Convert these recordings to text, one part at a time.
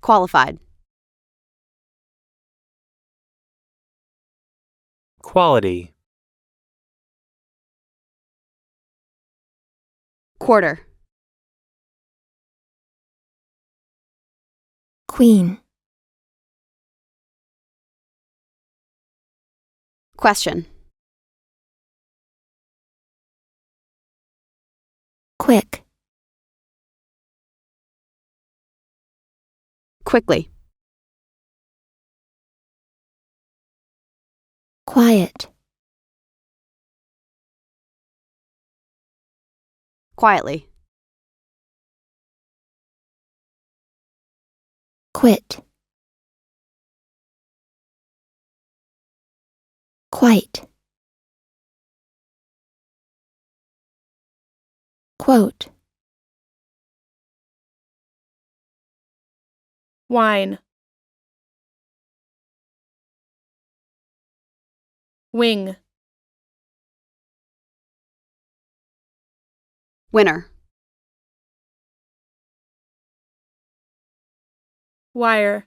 Qualified. Quality. Quarter. Queen. Question. Quick. Quickly. Quiet. Quietly. Quit. Quite. Quote. Wine. Wing. Winner. Wire.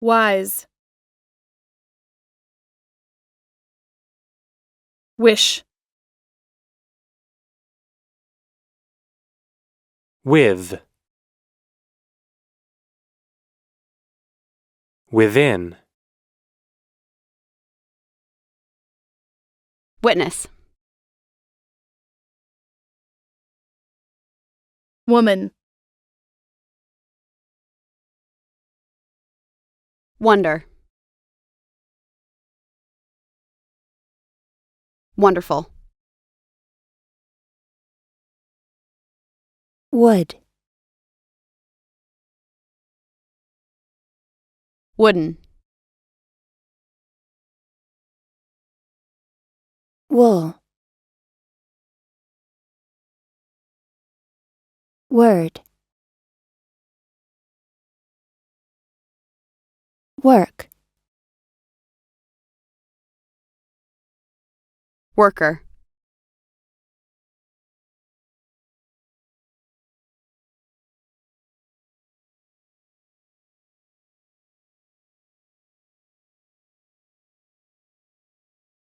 Wise. Wish. With. Within. Witness. Woman. Wonder. Wonderful. Wood. Wooden. Wool. Word. Work. Worker.